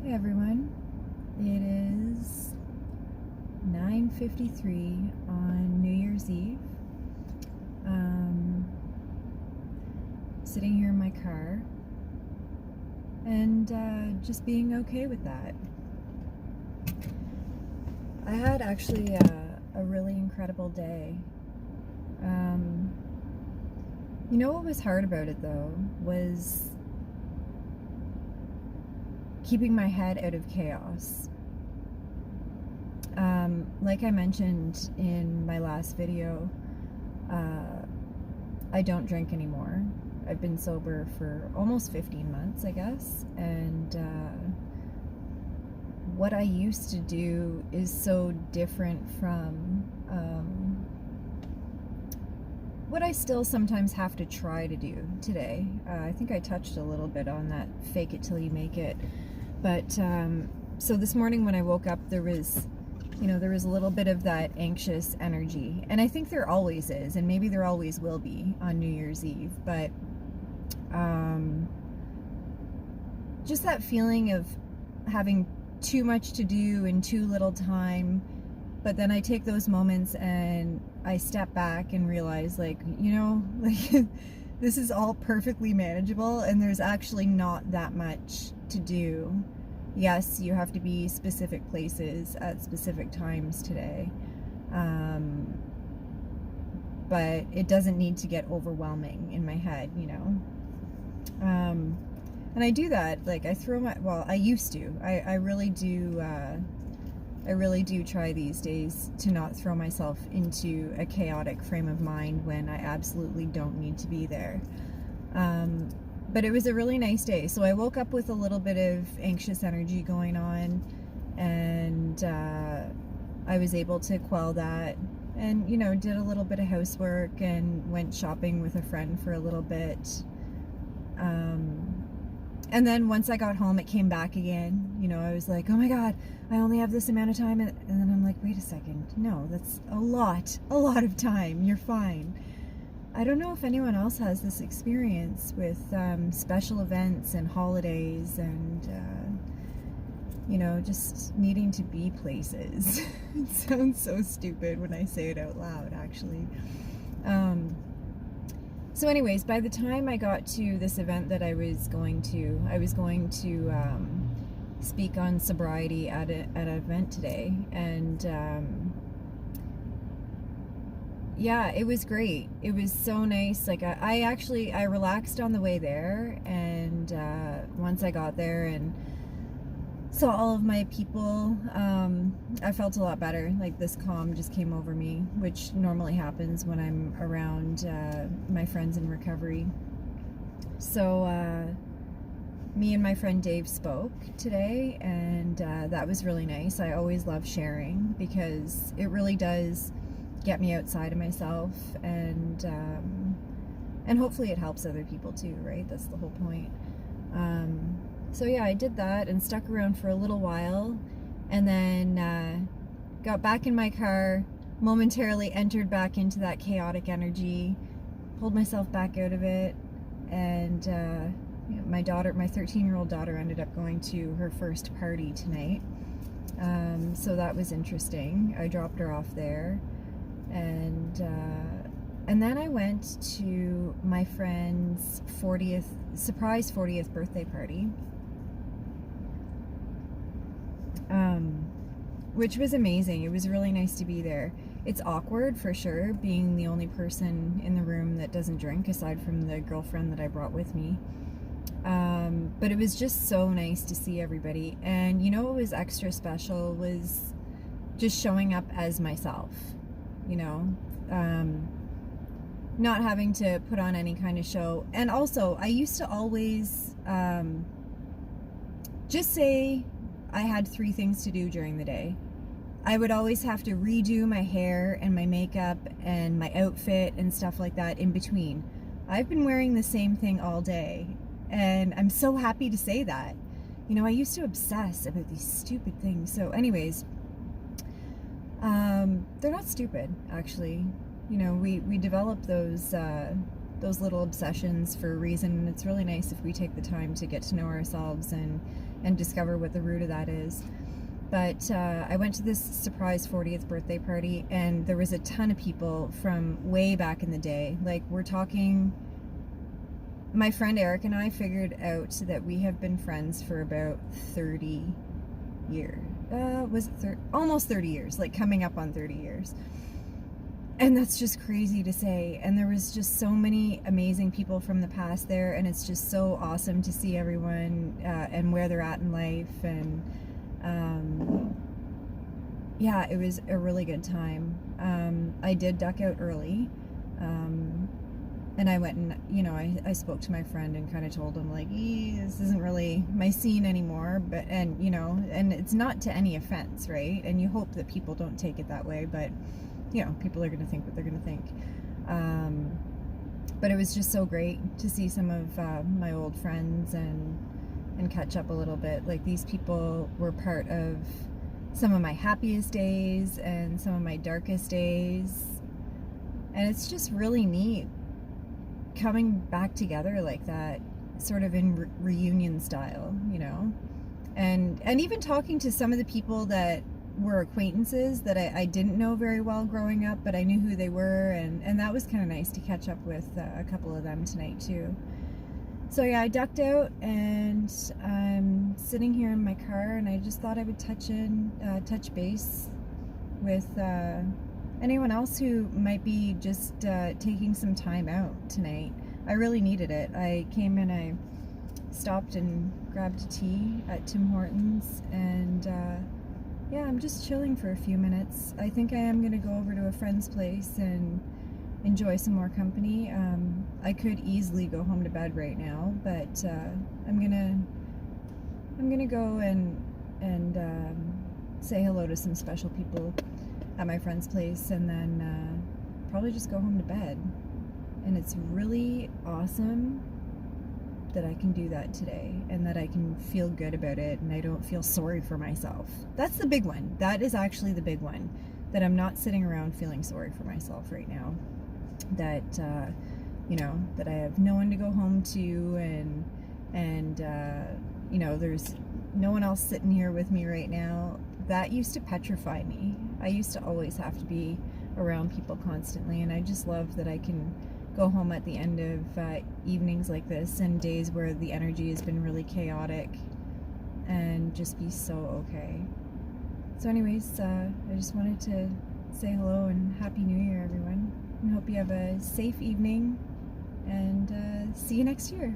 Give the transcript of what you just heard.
Hey everyone, it is 9:53 on New Year's Eve. Sitting here in my car and just being okay with that. I had actually a really incredible day. You know what was hard about it though was keeping my head out of chaos. Like I mentioned in my last video, I don't drink anymore. I've been sober for almost 15 months, I guess, and what I used to do is so different from what I still sometimes have to try to do today. I think I touched a little bit on that fake it till you make it. But so this morning when I woke up, there was a little bit of that anxious energy. And I think there always is, and maybe there always will be on New Year's Eve. But just that feeling of having too much to do in too little time. But then I take those moments and I step back and realize, like this is all perfectly manageable and there's actually not that much to do. Yes, you have to be specific places at specific times today. But it doesn't need to get overwhelming in my head, and I do that, like I used to. I really do try these days to not throw myself into a chaotic frame of mind when I absolutely don't need to be there. But it was a really nice day. So I woke up with a little bit of anxious energy going on, and I was able to quell that and, did a little bit of housework and went shopping with a friend for a little bit. And then once I got home, it came back again. I was like, oh my God, I only have this amount of time. And then I'm like, wait a second. No, that's a lot of time. You're fine. I don't know if anyone else has this experience with special events and holidays and, just needing to be places. It sounds so stupid when I say it out loud, actually. So anyways, by the time I got to this event that I was going to speak on sobriety at an event today, and yeah, it was great. It was so nice. Like I relaxed on the way there, and once I got there and saw all of my people, I felt a lot better. Like this calm just came over me, which normally happens when I'm around my friends in recovery. So me and my friend Dave spoke today, and that was really nice. I always love sharing because it really does get me outside of myself, and hopefully it helps other people too, right? That's the whole point. So yeah, I did that and stuck around for a little while, and then got back in my car, momentarily entered back into that chaotic energy, pulled myself back out of it, and my 13-year-old daughter ended up going to her first party tonight. So that was interesting. I dropped her off there, and then I went to my friend's surprise 40th birthday party, which was amazing. It was really nice to be there. It's awkward for sure, being the only person in the room that doesn't drink, aside from the girlfriend that I brought with me. But it was just so nice to see everybody. And what was extra special was just showing up as myself, not having to put on any kind of show. And also, I used to always just say I had 3 things to do during the day. I would always have to redo my hair and my makeup and my outfit and stuff like that in between. I've been wearing the same thing all day, and I'm so happy to say that. I used to obsess about these stupid things. So anyways, they're not stupid, actually. We develop those those little obsessions for a reason, and it's really nice if we take the time to get to know ourselves and discover what the root of that is. But I went to this surprise 40th birthday party, and there was a ton of people from way back in the day. Like, we're talking, my friend Eric and I figured out that we have been friends for about 30 years. Was it almost 30 years, like coming up on 30 years. And that's just crazy to say. And there was just so many amazing people from the past there, and it's just so awesome to see everyone and where they're at in life. And yeah, it was a really good time. I did duck out early, and I went and, you know, I spoke to my friend and kind of told him, like, this isn't really my scene anymore, but, and, you know, and it's not to any offense, right? And you hope that people don't take it that way, but, you know, people are going to think what they're going to think. But it was just so great to see some of my old friends and catch up a little bit. Like, these people were part of some of my happiest days and some of my darkest days, and it's just really neat coming back together like that, sort of in reunion style, you know. And even talking to some of the people that were acquaintances that I didn't know very well growing up, but I knew who they were, and that was kind of nice to catch up with a couple of them tonight too. So yeah, I ducked out, and I'm sitting here in my car, and I just thought I would touch base with anyone else who might be just taking some time out tonight. I really needed it. I came in, I stopped and grabbed a tea at Tim Hortons, and yeah, I'm just chilling for a few minutes. I think I am going to go over to a friend's place and enjoy some more company. I could easily go home to bed right now, but I'm gonna go and say hello to some special people at my friend's place, and then probably just go home to bed. And it's really awesome that I can do that today, and that I can feel good about it, and I don't feel sorry for myself. That's the big one. That is actually the big one, that I'm not sitting around feeling sorry for myself right now. That you know, that I have no one to go home to, and you know, there's no one else sitting here with me right now. That used to petrify me. I used to always have to be around people constantly, and I just love that I can go home at the end of evenings like this and days where the energy has been really chaotic, and just be so okay. So anyways, I just wanted to say hello and Happy New Year, everyone, and hope you have a safe evening, and see you next year.